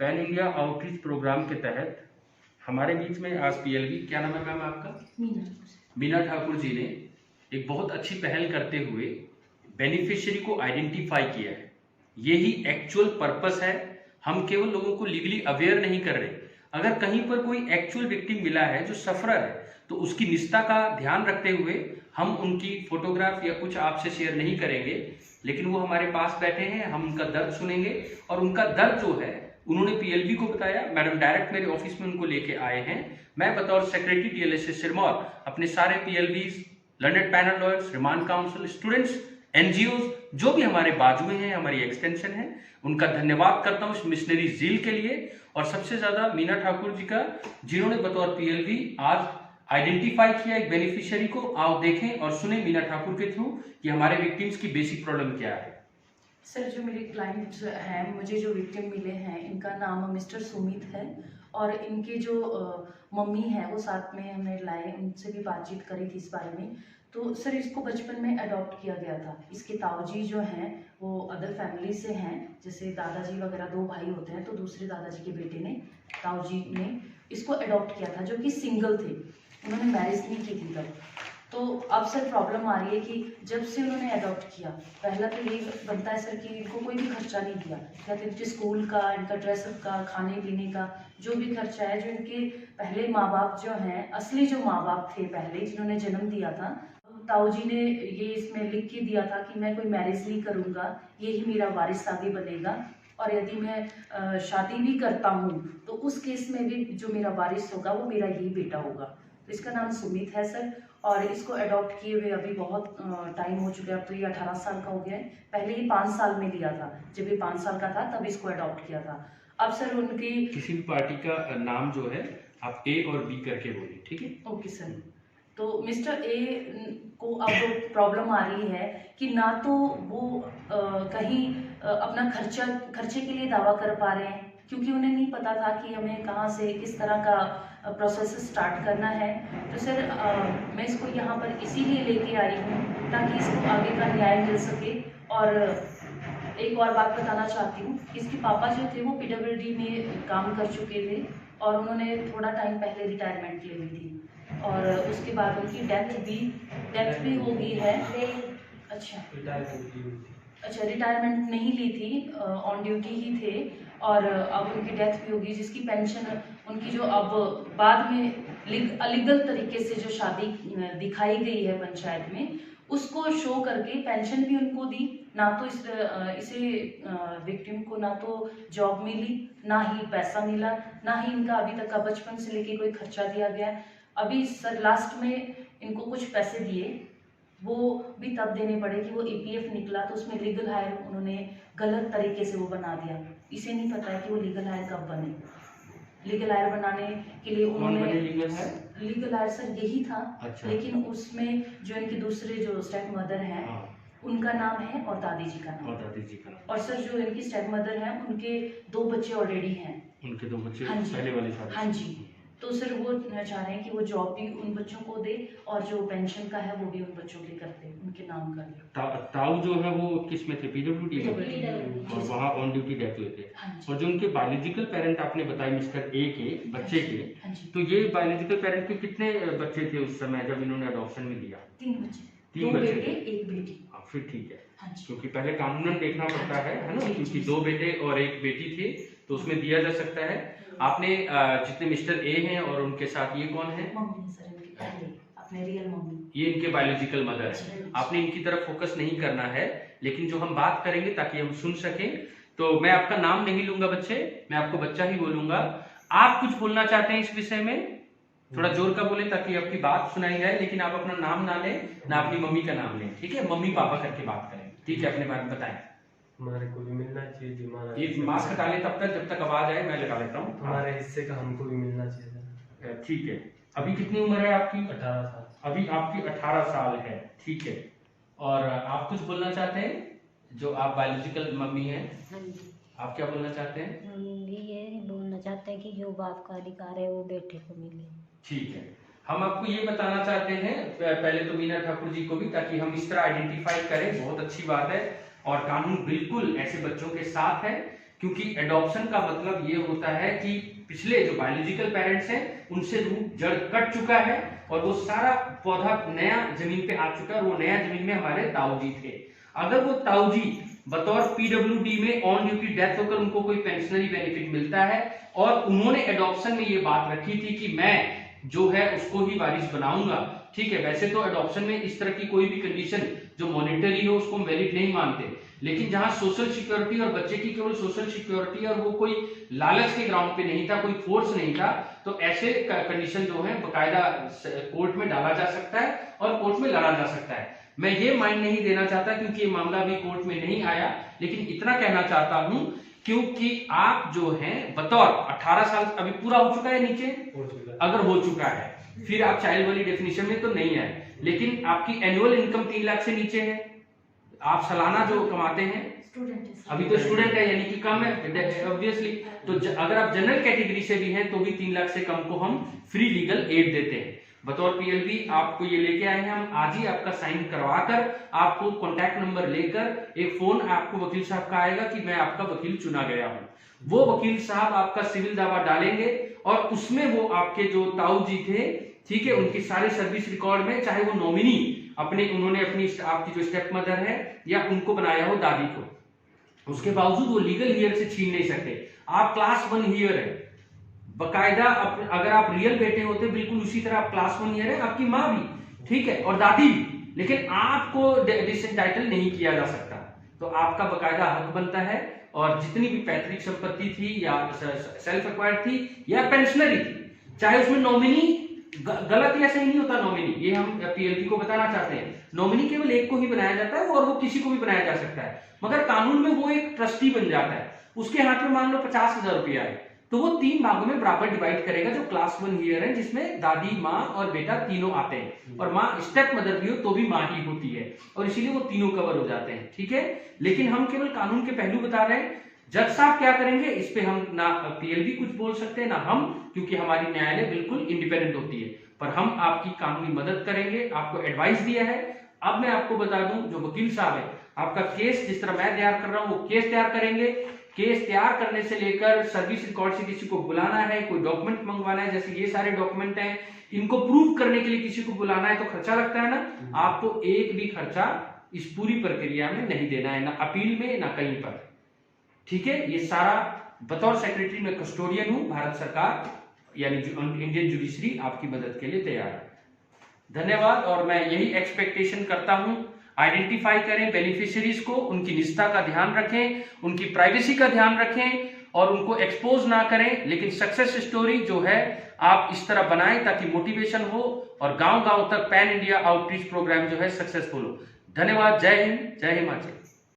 Pan India outreach programme के तहत हमारे बीच में आज पीएलवी, क्या नाम है मैम आपका? मीना ठाकुर जी ने एक बहुत अच्छी पहल करते हुए बेनिफिशियरी को आइडेंटिफाई किया है। यही एक्चुअल पर्पस है। हम केवल लोगों को लीगली अवेयर नहीं कर रहे। अगर कहीं पर कोई एक्चुअल विक्टिम मिला है जो सफरर है, तो उसकी निष्ठा का ध्यान रखते हुए हम उनकी फोटोग्राफ या कुछ आपसे शेयर नहीं करेंगे, लेकिन वो हमारे पास बैठे हैं, हम उनका दर्द सुनेंगे और उनका दर्द जो है उन्होंने पीएलवी को बताया। मैडम डायरेक्ट मेरे ऑफिस में उनको लेके आए हैं। मैं बतौर सेक्रेटरी डीएलएसए सिरमौर अपने सारे पीएलवीज, learned panel lawyers, remand council, students, NGO जो भी हमारे बाजू में है, हमारी एक्सटेंशन है, उनका धन्यवाद करता हूँ इस मिशनरी जील के लिए। और सबसे ज्यादा मीना ठाकुर जी का, जिन्होंने बतौर पीएलवी आज आइडेंटिफाई किया एक बेनिफिशियरी को। आओ देखें और सुने मीना ठाकुर के थ्रू कि हमारे विक्टिम्स की बेसिक प्रॉब्लम क्या है। सर, जो मेरे क्लाइंट्स हैं, मुझे जो विक्टिम मिले हैं, इनका नाम मिस्टर सुमित है और इनके जो मम्मी है वो साथ में हमने लाए, उनसे भी बातचीत करी थी इस बारे में। तो सर, इसको बचपन में अडॉप्ट किया गया था। इसके ताऊजी जो हैं वो अदर फैमिली से हैं, जैसे दादाजी वगैरह 2 भाई होते हैं, तो दूसरे दादाजी के बेटे ने, ताऊजी ने इसको अडॉप्ट किया था, जो कि सिंगल थे, उन्होंने मैरिज नहीं की थी तब। तो अब सर प्रॉब्लम आ रही है कि जब से उन्होंने अडॉप्ट किया, पहला तो ये बनता है सर कि इनको कोई भी खर्चा नहीं दिया, या तो इनके स्कूल का, इनका ड्रेसअप का, खाने पीने का जो भी खर्चा है, जो इनके पहले माँ बाप जो हैं, असली जो माँ बाप थे पहले जिन्होंने जन्म दिया था, ताऊजी ने ये इसमें लिख के दिया था कि मैं कोई मैरिज नहीं करूँगा, यही मेरा वारिस आगे बनेगा, और यदि मैं शादी भी करता हूँ तो उस केस में भी जो मेरा वारिस होगा वो मेरा यही बेटा होगा। तो इसका नाम सुमित है सर, और इसको अडॉप्ट किए हुए अभी बहुत टाइम हो चुका है। अब तो ये 18 साल का हो गया है। पहले ये 5 साल में लिया था, जब ये 5 साल का था तब इसको अडॉप्ट किया था। अब सर उनकी किसी भी पार्टी का नाम जो है आप ए और बी करके बोलिए, ठीक है? Okay sir. तो मिस्टर ए को अब प्रॉब्लम आ रही है कि ना तो वो कहीं अपना खर्चे के लिए दावा कर पा रहे हैं, क्योंकि उन्हें नहीं पता था कि हमें कहाँ से किस तरह का प्रोसेस स्टार्ट करना है। तो सर मैं इसको यहाँ पर इसीलिए लेके आई हूँ ताकि इसको आगे का न्याय मिल सके। और एक और बात बताना चाहती हूँ, इसके पापा जो थे वो पीडब्ल्यूडी में काम कर चुके थे और उन्होंने थोड़ा टाइम पहले रिटायरमेंट ले ली थी, और उसके बाद उनकी डेथ भी हो गई है। अच्छा, रिटायरमेंट नहीं ली थी, ऑन ड्यूटी ही थे, और अब उनकी डेथ भी होगी, जिसकी पेंशन उनकी जो अब बाद में अलीगल तरीके से जो शादी दिखाई गई है पंचायत में, उसको शो करके पेंशन भी उनको दी। ना तो इसे विक्टिम को ना तो जॉब मिली, ना ही पैसा मिला, ना ही इनका अभी तक का बचपन से लेके कोई खर्चा दिया गया। अभी सर लास्ट में इनको कुछ पैसे दिए, वो भी तब देने पड़े कि वो ईपीएफ निकला, तो उसमें लीगल हायर उन्होंने गलत तरीके से वो बना दिया। इसे नहीं पता है कि वो लीगल हायर कब बने। लीगल हायर बनाने के लिए उन्होंने लीगल हायर सर यही था। अच्छा। लेकिन उसमें जो इनके दूसरे जो स्टेप मदर हैं, उनका नाम है और दादी जी का नाम। और सर जो इनकी स्टेप मदर हैं, उनके 2 बच्चे ऑलरेडी हैं। उनके 2 बच्चे पहले वाली शादी। हाँ जी। तो सर वो चाह रहे हैं कि वो जॉब भी उन बच्चों को दे और जो पेंशन का है वो भी उन बच्चों के करते, उनके नाम कर। ताऊ जो है वो किस में थे? पीडब्ल्यूडी में, और वहाँ ऑन ड्यूटी डेथ हुए थे। और जो उनके बायोलॉजिकल पेरेंट आपने बताए मिस्टर ए के बच्चे के, तो ये बायोलॉजिकल पेरेंट के कितने बच्चे थे उस समय जब इन्होंने अडॉप्शन में लिया? 3 बच्चे। 3 बच्चे, 1 बेटी। हाँ, फिर ठीक है, क्योंकि पहले कानूनन देखना पड़ता है ना, क्योंकि 2 बेटे और 1 बेटी थी, तो उसमें दिया जा सकता है। आपने जितने मिस्टर ए हैं और उनके साथ ये कौन है? मम्मी सर, इनकी पहले अपने रियल मम्मी, ये इनके बायोलॉजिकल मदर है। आपने इनकी तरफ फोकस नहीं करना है, लेकिन जो हम बात करेंगे ताकि हम सुन सकें, तो मैं आपका नाम नहीं लूंगा बच्चे, मैं आपको बच्चा ही बोलूंगा। आप कुछ बोलना चाहते हैं इस विषय में? थोड़ा जोर का बोले ताकि आपकी बात सुनाई जाए, लेकिन आप अपना नाम ना लें, ना अपनी मम्मी का नाम लें, ठीक है? मम्मी पापा करके बात करें, ठीक है? अपने बारे में बताएं। हमारे को भी मिलना चाहिए जी, हमारा ये मास्क हटा ले तब तक, जब तक आवाज आए मैं लगा लेता हूँ। हमारे हिस्से का हमको भी मिलना चाहिए। ठीक है। अभी कितनी उम्र है आपकी? 18 साल। अभी आपकी 18 साल है, ठीक है। और आप कुछ बोलना चाहते हैं? जो आप बायोलॉजिकल मम्मी हैं, आप क्या बोलना चाहते हैं? हम भी ये बोलना चाहते हैं कि जो बाप का अधिकार है वो बेटे को मिले। ठीक है। हम आपको ये बताना चाहते हैं, पहले तो मीना ठाकुर जी को भी, ताकि हम इस तरह आइडेंटिफाई करें, बहुत अच्छी बात है। और कानून बिल्कुल ऐसे बच्चों के साथ है, क्योंकि एडॉप्शन का मतलब ये होता है कि पिछले जो बायोलॉजिकल पेरेंट्स हैं उनसे रूट जड़ कट चुका है और वो सारा पौधा नया जमीन पे आ चुका है। वो नया जमीन में हमारे ताऊजी थे। अगर वो ताऊजी बतौर पीडब्ल्यूडी में ऑन ड्यूटी डेथ होकर उनको कोई पेंशनरी बेनिफिट मिलता है और उन्होंने एडॉप्शन में ये बात रखी थी कि मैं जो है उसको ही वारिस बनाऊंगा, ठीक है। वैसे तो एडॉप्शन में इस तरह की कोई भी कंडीशन जो मॉनिटरी हो उसको वैलिड नहीं मानते, लेकिन जहां सोशल सिक्योरिटी और बच्चे की केवल सोशल सिक्योरिटी और वो कोई लालच के ग्राउंड पे नहीं था, कोई फोर्स नहीं था, तो ऐसे कंडीशन जो है बकायदा कोर्ट में डाला जा सकता है और कोर्ट में लड़ा जा सकता है। मैं ये माइंड नहीं देना चाहता क्योंकि ये मामला अभी कोर्ट में नहीं आया, लेकिन इतना कहना चाहता हूं क्योंकि आप जो हैं बतौर 18 साल अभी पूरा हो चुका है नीचे, अगर हो चुका है फिर आप चाइल्ड वाली डेफिनेशन में तो नहीं आए, लेकिन आपकी एनुअल इनकम 3 लाख से नीचे है, आप सालाना जो कमाते हैं, अभी तो स्टूडेंट है यानी कि कम है ऑब्वियसली, तो अगर आप जनरल कैटेगरी से भी हैं तो भी 3 लाख से कम को हम फ्री लीगल एड देते हैं। बतौर पीएलबी आपको ये लेके आए हैं हम, आज ही आपका साइन करवाकर आपको कॉन्टैक्ट नंबर लेकर एक फोन आपको वकील साहब का आएगा कि मैं आपका वकील चुना गया हूं। वो वकील साहब आपका सिविल दावा डालेंगे और उसमें वो आपके जो ताऊ जी थे, ठीक है, उनकी सारे सर्विस रिकॉर्ड में, चाहे वो नॉमिनी उन्होंने अपनी आपकी जो स्टेप मदर है या उनको बनाया हो दादी को, उसके बावजूद वो लीगल हियर से छीन नहीं सकते। आप क्लास 1 हियर है बकायदा, अगर आप रियल बेटे होते बिल्कुल उसी तरह आप क्लास 1 हियर है, आपकी माँ भी, ठीक है, और दादी भी, लेकिन आपको डिसएंटाइटल नहीं किया जा सकता, तो आपका बकायदा हक बनता है। और जितनी भी पैतृक संपत्ति थी या सेल्फ एक्वायर्ड थी या पेंशनरी थी, चाहे उसमें नॉमिनी गलत या सही नहीं होता, नॉमिनी ये हम पीएलबी को बताना चाहते हैं, नॉमिनी केवल एक को ही बनाया जाता है और वो किसी को भी बनाया जा सकता है, मगर कानून में वो एक ट्रस्टी बन जाता है, उसके हाथ में मान लो 50,000 रुपया है, तो वो 3 भागों में बराबर डिवाइड करेगा जो क्लास 1 हियर है, जिसमें दादी, माँ और बेटा तीनों आते हैं, और माँ स्टेप मदर भी हो तो भी माँ ही होती है, और इसीलिए वो तीनों कवर हो जाते हैं, ठीक है। लेकिन हम केवल कानून के पहलू बता रहे हैं, जज साहब क्या करेंगे इस पे हम ना पीएलबी कुछ बोल सकते हैं ना हम, क्योंकि हमारी न्यायालय बिल्कुल इंडिपेंडेंट होती है, पर हम आपकी कानूनी मदद करेंगे, आपको एडवाइस दिया है। अब मैं आपको बता दूं, जो वकील साहब है आपका केस जिस तरह मैं तैयार कर रहा हूं वो केस तैयार करेंगे। केस तैयार करने से लेकर सर्विस रिकॉर्ड से किसी को बुलाना है, कोई डॉक्यूमेंट मंगवाना है, जैसे ये सारे डॉक्यूमेंट हैं, इनको प्रूव करने के लिए किसी को बुलाना है तो खर्चा लगता है ना, आपको एक भी खर्चा इस पूरी प्रक्रिया में नहीं देना है, ना अपील में ना कहीं पर, ठीक है। ये सारा बतौर सेक्रेटरी में कस्टोडियन हूं, भारत सरकार यानी इंडियन जुडिशरी आपकी मदद के लिए तैयार है। धन्यवाद। और मैं यही एक्सपेक्टेशन करता हूं, आइडेंटिफाई करें बेनिफिशियरीज को, उनकी निजता का ध्यान रखें, उनकी प्राइवेसी का ध्यान रखें और उनको एक्सपोज ना करें, लेकिन सक्सेस स्टोरी जो है आप इस तरह बनाएं ताकि मोटिवेशन हो और गांव-गांव तक पैन इंडिया आउटरीच प्रोग्राम जो है सक्सेसफुल हो। धन्यवाद। जय हिंद, जय हिमाचल।